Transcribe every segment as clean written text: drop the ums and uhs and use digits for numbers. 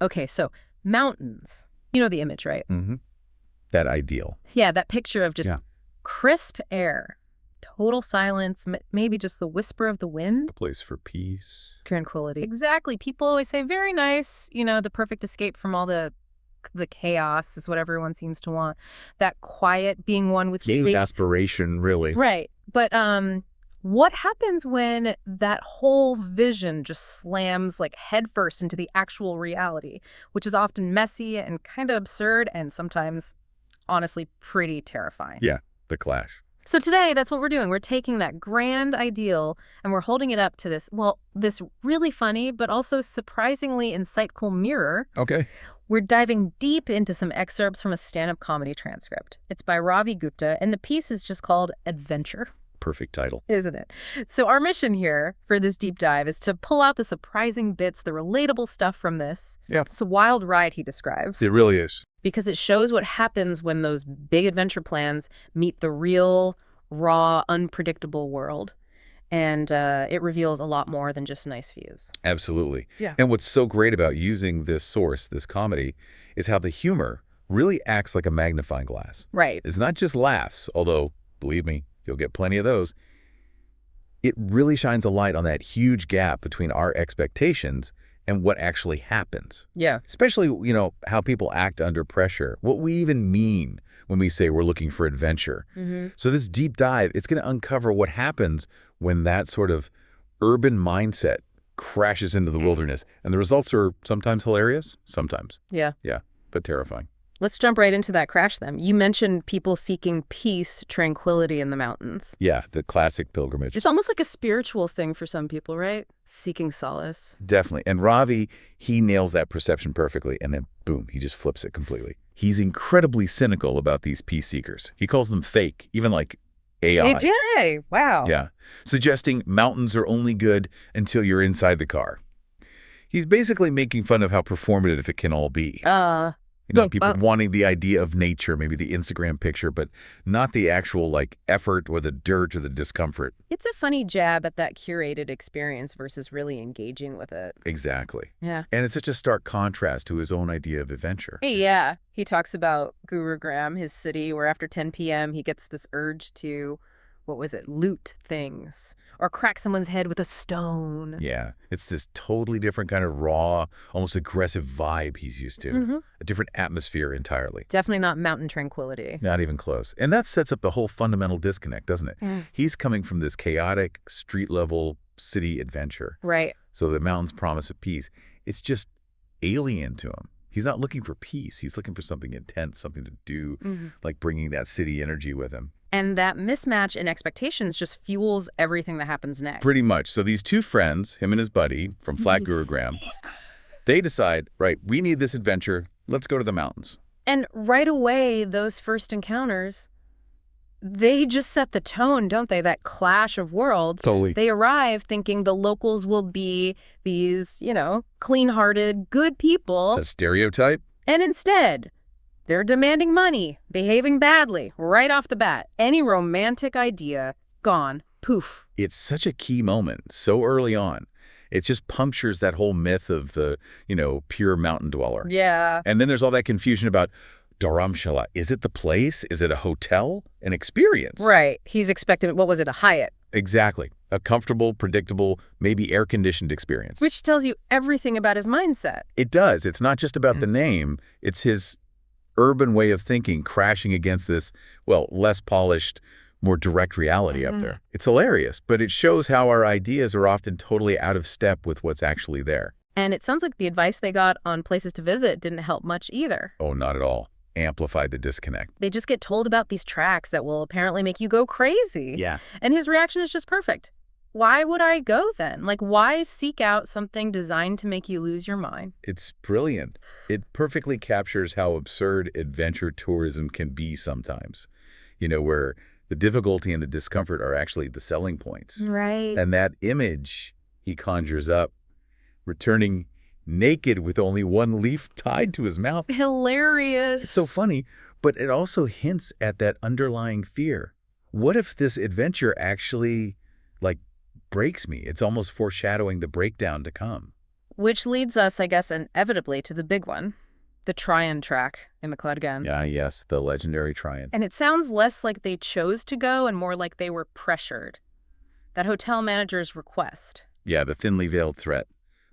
Okay, so mountains. You know the image, right? Mm-hmm. That ideal. Yeah, that picture of just crisp air, total silence, maybe just the whisper of the wind. A place for peace. Tranquility. Exactly. People always say, very nice, the perfect escape from all the chaos is what everyone seems to want. That quiet, being one with Aspiration, really. Right. But what happens when that whole vision just slams like headfirst into the actual reality, which is often messy and kind of absurd and sometimes, honestly, pretty terrifying? Yeah, the clash. So today, that's what we're doing. We're taking that grand ideal and we're holding it up to this really funny but also surprisingly insightful mirror. Okay. We're diving deep into some excerpts from a stand-up comedy transcript. It's by Ravi Gupta, and the piece is just called Adventure. Perfect title. Isn't it? So our mission here for this deep dive is to pull out the surprising bits, the relatable stuff from this. Yeah. It's a wild ride, he describes. It really is. Because it shows what happens when those big adventure plans meet the real, raw, unpredictable world. And it reveals a lot more than just nice views. Absolutely. Yeah. And what's so great about using this source, this comedy, is how the humor really acts like a magnifying glass. Right. It's not just laughs, although, believe me, you'll get plenty of those. It really shines a light on that huge gap between our expectations and what actually happens. Yeah. Especially, how people act under pressure, what we even mean when we say we're looking for adventure. Mm-hmm. So this deep dive, it's going to uncover what happens when that sort of urban mindset crashes into the wilderness. And the results are sometimes hilarious, sometimes. Yeah. Yeah, but terrifying. Let's jump right into that crash then. You mentioned people seeking peace, tranquility in the mountains. Yeah, the classic pilgrimage. It's almost like a spiritual thing for some people, right? Seeking solace. Definitely. And Ravi, he nails that perception perfectly, and then boom, he just flips it completely. He's incredibly cynical about these peace seekers. He calls them fake, even like AI. Hey, wow. Yeah, suggesting mountains are only good until you're inside the car. He's basically making fun of how performative it can all be. People wanting the idea of nature, maybe the Instagram picture, but not the actual effort or the dirt or the discomfort. It's a funny jab at that curated experience versus really engaging with it. Exactly. Yeah. And it's such a stark contrast to his own idea of adventure. Yeah. He talks about Gurugram, his city, where after 10 p.m. he gets this urge to, loot things or crack someone's head with a stone. Yeah. It's this totally different kind of raw, almost aggressive vibe he's used to. Mm-hmm. A different atmosphere entirely. Definitely not mountain tranquility. Not even close. And that sets up the whole fundamental disconnect, doesn't it? He's coming from this chaotic, street-level city adventure. Right. So the mountains promise of peace. It's just alien to him. He's not looking for peace. He's looking for something intense, something to do, like bringing that city energy with him. And that mismatch in expectations just fuels everything that happens next. Pretty much. So these two friends, him and his buddy from Flat Gurugram, they decide, right, we need this adventure. Let's go to the mountains. And right away, those first encounters, they just set the tone, don't they? That clash of worlds. Totally. They arrive thinking the locals will be these, clean-hearted, good people. A stereotype? And instead, they're demanding money, behaving badly, right off the bat. Any romantic idea, gone. Poof. It's such a key moment, so early on. It just punctures that whole myth of the, pure mountain dweller. Yeah. And then there's all that confusion about Dharamshala. Is it the place? Is it a hotel? An experience? Right. He's expecting, a Hyatt? Exactly. A comfortable, predictable, maybe air-conditioned experience. Which tells you everything about his mindset. It does. It's not just about the name. It's his urban way of thinking crashing against this, less polished, more direct reality up there. It's hilarious, but it shows how our ideas are often totally out of step with what's actually there. And it sounds like the advice they got on places to visit didn't help much either. Oh, not at all. Amplified the disconnect. They just get told about these tracks that will apparently make you go crazy. Yeah. And his reaction is just perfect. Why would I go then? Why seek out something designed to make you lose your mind? It's brilliant. It perfectly captures how absurd adventure tourism can be sometimes. Where the difficulty and the discomfort are actually the selling points. Right. And that image he conjures up, returning naked with only one leaf tied to his mouth. Hilarious. It's so funny, but it also hints at that underlying fear. What if this adventure actually, breaks me? It's almost foreshadowing the breakdown to come. Which leads us, I guess, inevitably to the big one, the Tryon track in McCloud. Yeah, yes, the legendary Tryon. And it sounds less like they chose to go and more like they were pressured. That hotel manager's request. Yeah, the thinly veiled threat.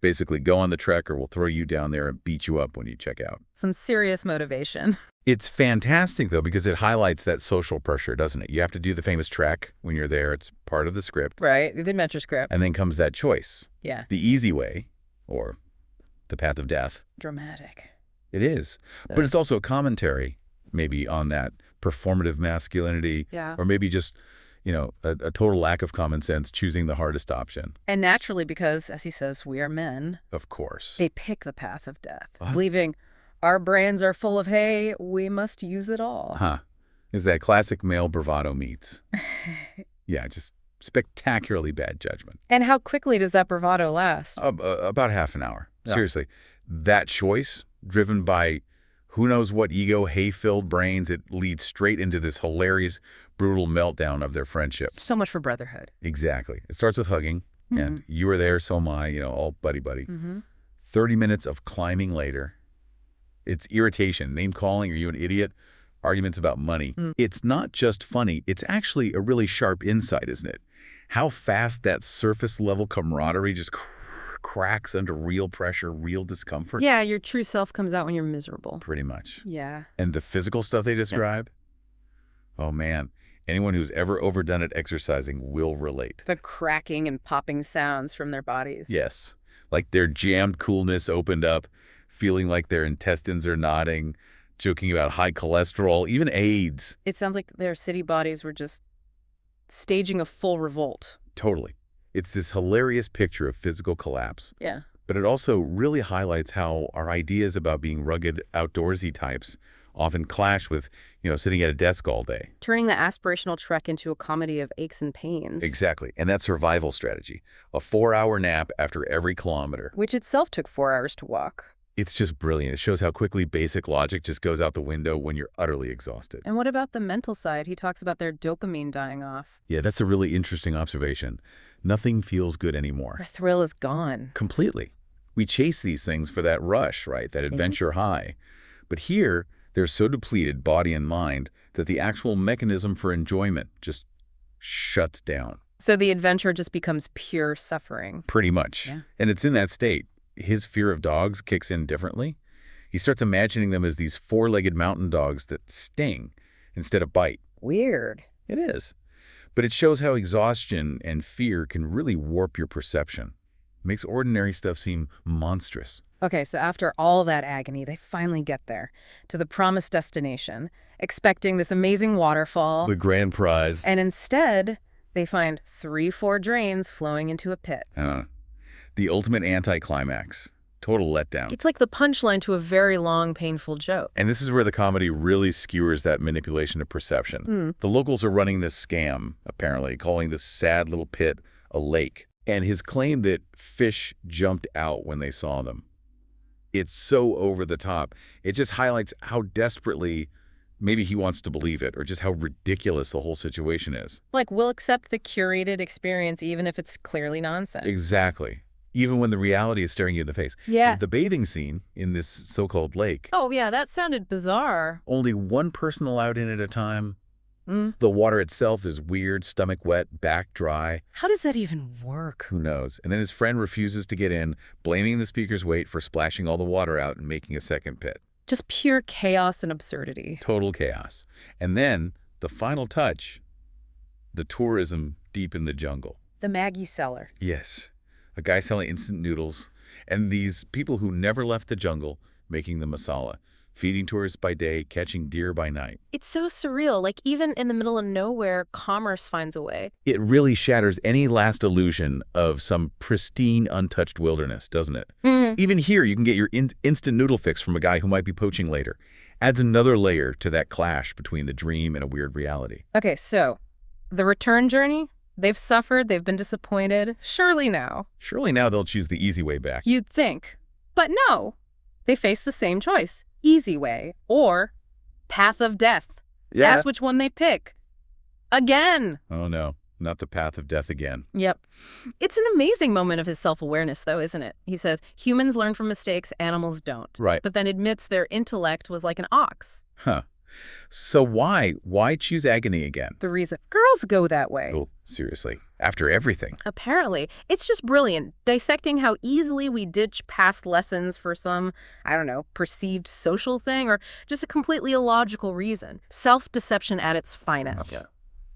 Basically, go on the trek or we'll throw you down there and beat you up when you check out. Some serious motivation. It's fantastic, though, because it highlights that social pressure, doesn't it? You have to do the famous trek when you're there. It's part of the script. Right, the adventure script. And then comes that choice. Yeah. The easy way, or the path of death. Dramatic. It is. But it's also a commentary, maybe, on that performative masculinity. Yeah. Or maybe just, a total lack of common sense, choosing the hardest option. And naturally, because, as he says, we are men. Of course. They pick the path of death, What? believing our brains are full of hay, we must use it all. Huh. Is that classic male bravado meets. Yeah, just spectacularly bad judgment. And how quickly does that bravado last? About half an hour. Yeah. Seriously. That choice, driven by who knows what ego, hay-filled brains, it leads straight into this hilarious, brutal meltdown of their friendship. So much for brotherhood. Exactly. It starts with hugging, and you were there, so am I, all buddy-buddy. 30 minutes of climbing later. It's irritation, name-calling, are you an idiot? Arguments about money. It's not just funny. It's actually a really sharp insight, isn't it? How fast that surface-level camaraderie just cracks under real pressure, real discomfort. Yeah, your true self comes out when you're miserable. Pretty much. Yeah. And the physical stuff they describe? Oh, man. Anyone who's ever overdone it exercising will relate. The cracking and popping sounds from their bodies. Yes. Like their jammed coolness opened up, feeling like their intestines are nodding, joking about high cholesterol, even AIDS. It sounds like their city bodies were just staging a full revolt. Totally. It's this hilarious picture of physical collapse. Yeah. But it also really highlights how our ideas about being rugged, outdoorsy types often clash with, sitting at a desk all day. Turning the aspirational trek into a comedy of aches and pains. Exactly. And that survival strategy. A 4-hour nap after every kilometer. Which itself took 4 hours to walk. It's just brilliant. It shows how quickly basic logic just goes out the window when you're utterly exhausted. And what about the mental side? He talks about their dopamine dying off. Yeah, that's a really interesting observation. Nothing feels good anymore. The thrill is gone. Completely. We chase these things for that rush, right? That adventure high. But here, they're so depleted, body and mind, that the actual mechanism for enjoyment just shuts down. So the adventure just becomes pure suffering. Pretty much. Yeah. And it's in that state. His fear of dogs kicks in differently. He starts imagining them as these four-legged mountain dogs that sting instead of bite. Weird. It is. But it shows how exhaustion and fear can really warp your perception. It makes ordinary stuff seem monstrous. Okay, so after all that agony, they finally get there, to the promised destination, expecting this amazing waterfall. The grand prize. And instead, they find 3-4 drains flowing into a pit. The ultimate anticlimax. Total letdown. It's like the punchline to a very long, painful joke. And this is where the comedy really skewers that manipulation of perception. The locals are running this scam, apparently, calling this sad little pit a lake. And his claim that fish jumped out when they saw them. It's so over the top. It just highlights how desperately maybe he wants to believe it, or just how ridiculous the whole situation is. Like, we'll accept the curated experience even if it's clearly nonsense. Exactly. Even when the reality is staring you in the face. Yeah. The bathing scene in this so-called lake. Oh, yeah, that sounded bizarre. Only one person allowed in at a time. The water itself is weird, stomach wet, back dry. How does that even work? Who knows? And then his friend refuses to get in, blaming the speaker's weight for splashing all the water out and making a second pit. Just pure chaos and absurdity. Total chaos. And then, the final touch, the tourism deep in the jungle. The Maggie cellar. Yes. A guy selling instant noodles, and these people who never left the jungle making the masala, feeding tourists by day, catching deer by night. It's so surreal. Like, even in the middle of nowhere, commerce finds a way. It really shatters any last illusion of some pristine, untouched wilderness, doesn't it? Even here, you can get your instant noodle fix from a guy who might be poaching later. Adds another layer to that clash between the dream and a weird reality. Okay, so the return journey? They've suffered, they've been disappointed. Surely now They'll choose the easy way back. You'd think. But no. They face the same choice. Easy way or path of death. Yeah. That's which one they pick. Again. Oh, no. Not the path of death again. Yep. It's an amazing moment of his self-awareness, though, isn't it? He says, humans learn from mistakes, animals don't. Right. But then admits their intellect was like an ox. Huh. So why? Why choose agony again? The reason girls go that way. Oh, seriously. After everything. Apparently. It's just brilliant, dissecting how easily we ditch past lessons for some, I don't know, perceived social thing or just a completely illogical reason. Self-deception at its finest. Yeah.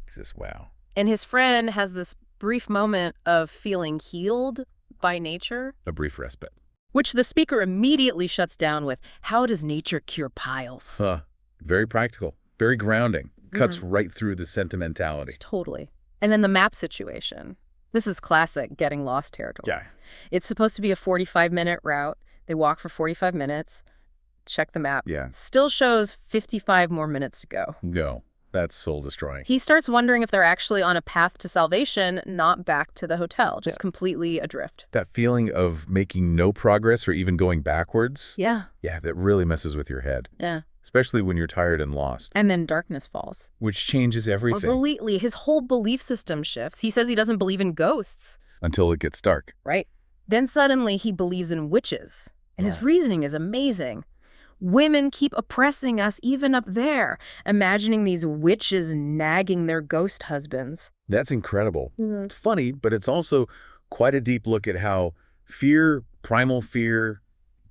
It's just wow. And his friend has this brief moment of feeling healed by nature. A brief respite. Which the speaker immediately shuts down with, how does nature cure piles? Very practical. Very grounding. Cuts right through the sentimentality. Totally. And then the map situation. This is classic getting lost territory. Yeah. It's supposed to be a 45-minute route. They walk for 45 minutes. Check the map. Yeah. Still shows 55 more minutes to go. Go. That's soul-destroying. He starts wondering if they're actually on a path to salvation, not back to the hotel, just completely adrift. That feeling of making no progress or even going backwards. Yeah. Yeah, that really messes with your head. Yeah. Especially when you're tired and lost. And then darkness falls. Which changes everything. Completely. His whole belief system shifts. He says he doesn't believe in ghosts. Until it gets dark. Right. Then suddenly he believes in witches. And his reasoning is amazing. Women keep oppressing us even up there, imagining these witches nagging their ghost husbands. That's incredible. It's funny, but it's also quite a deep look at how fear, primal fear,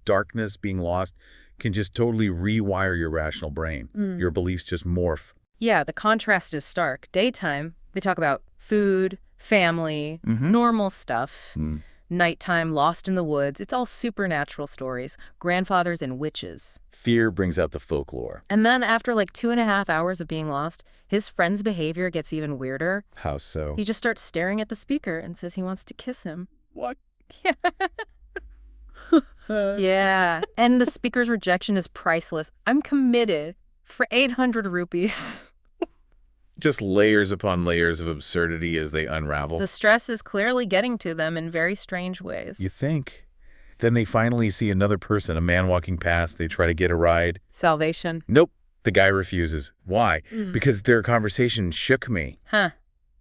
darkness, being lost, can just totally rewire your rational brain. Your beliefs just morph. Yeah, the contrast is stark. Daytime, they talk about food, family, normal stuff. Nighttime, lost in the woods. It's all supernatural stories. Grandfathers and witches. Fear brings out the folklore. And then after like 2.5 hours of being lost, his friend's behavior gets even weirder. How so? He just starts staring at the speaker and says he wants to kiss him. What? Yeah. And the speaker's rejection is priceless. I'm committed for 800 rupees. Just layers upon layers of absurdity as they unravel. The stress is clearly getting to them in very strange ways. You think? Then they finally see another person, a man walking past. They try to get a ride. Salvation. Nope. The guy refuses. Why? Because their conversation shook me. Huh.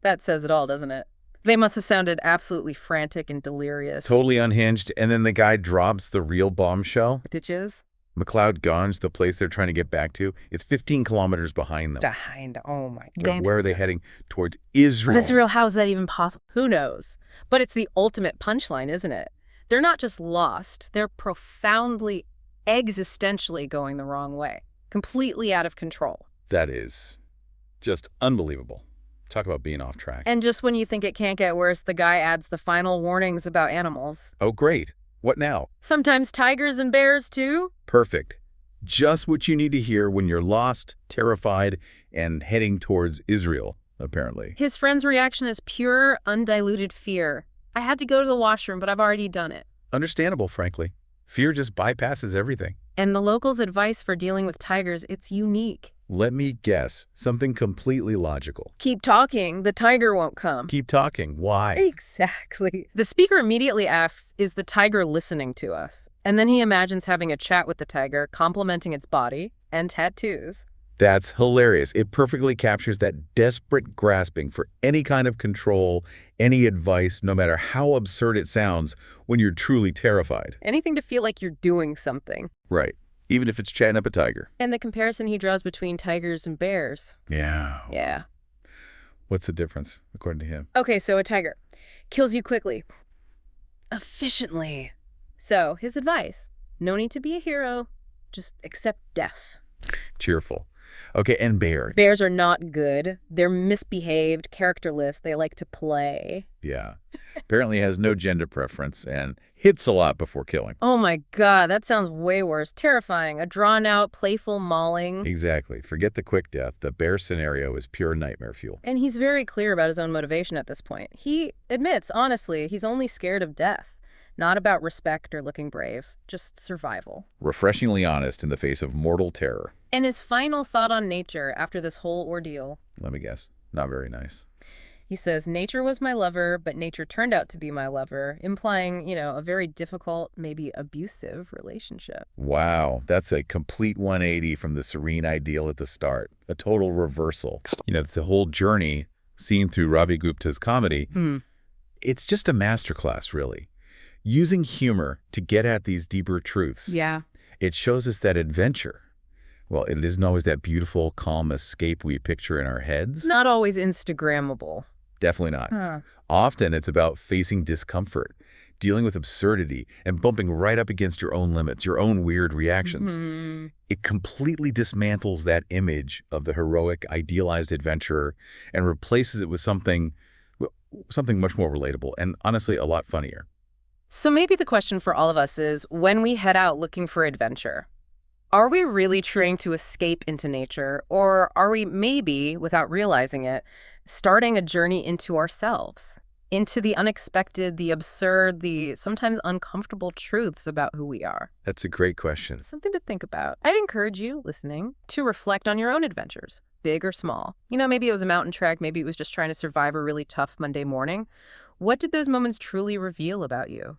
That says it all, doesn't it? They must have sounded absolutely frantic and delirious. Totally unhinged. And then the guy drops the real bombshell. Ditches? McLeod Ganj, the place they're trying to get back to, it's 15 kilometers behind them. Oh my God. Where are they heading? Towards Israel. Israel, how is that even possible? Who knows? But it's the ultimate punchline, isn't it? They're not just lost. They're profoundly, existentially going the wrong way. Completely out of control. That is just unbelievable. Talk about being off track. And just when you think it can't get worse, the guy adds the final warnings about animals. Oh, great. What now? Sometimes tigers and bears, too. Perfect. Just what you need to hear when you're lost, terrified, and heading towards Israel, apparently. His friend's reaction is pure, undiluted fear. I had to go to the washroom, but I've already done it. Understandable, frankly. Fear just bypasses everything. And the locals' advice for dealing with tigers, it's unique. Let me guess. Something completely logical. Keep talking. The tiger won't come. Keep talking. Why? Exactly. The speaker immediately asks, is the tiger listening to us? And then he imagines having a chat with the tiger, complimenting its body and tattoos. That's hilarious. It perfectly captures that desperate grasping for any kind of control, any advice, no matter how absurd it sounds, when you're truly terrified. Anything to feel like you're doing something. Right. Even if it's chatting up a tiger. And the comparison he draws between tigers and bears. Yeah. Yeah. What's the difference, according to him? Okay, so a tiger kills you quickly, efficiently. So his advice, no need to be a hero, just accept death. Cheerful. Okay, and bears. Bears are not good. They're misbehaved, characterless. They like to play. Yeah. Apparently has no gender preference and hits a lot before killing. Oh my God, that sounds way worse. Terrifying. A drawn-out, playful mauling. Exactly. Forget the quick death. The bear scenario is pure nightmare fuel. And he's very clear about his own motivation at this point. He admits, honestly, he's only scared of death. Not about respect or looking brave, just survival. Refreshingly honest in the face of mortal terror. And his final thought on nature after this whole ordeal. Let me guess. Not very nice. He says, nature was my lover, but nature turned out to be my lover, implying, a very difficult, maybe abusive relationship. Wow. That's a complete 180 from the serene ideal at the start. A total reversal. The whole journey seen through Ravi Gupta's comedy, it's just a masterclass, really. Using humor to get at these deeper truths. Yeah. It shows us that adventure, well, it isn't always that beautiful, calm escape we picture in our heads. Not always Instagrammable. Definitely not. Huh. Often it's about facing discomfort, dealing with absurdity, and bumping right up against your own limits, your own weird reactions. It completely dismantles that image of the heroic, idealized adventurer and replaces it with something much more relatable and honestly a lot funnier. So maybe the question for all of us is, when we head out looking for adventure, are we really trying to escape into nature, or are we maybe, without realizing it, starting a journey into ourselves, into the unexpected, the absurd, the sometimes uncomfortable truths about who we are? That's a great question. Something to think about. I'd encourage you, listening, to reflect on your own adventures, big or small. Maybe it was a mountain trek, maybe it was just trying to survive a really tough Monday morning. What did those moments truly reveal about you?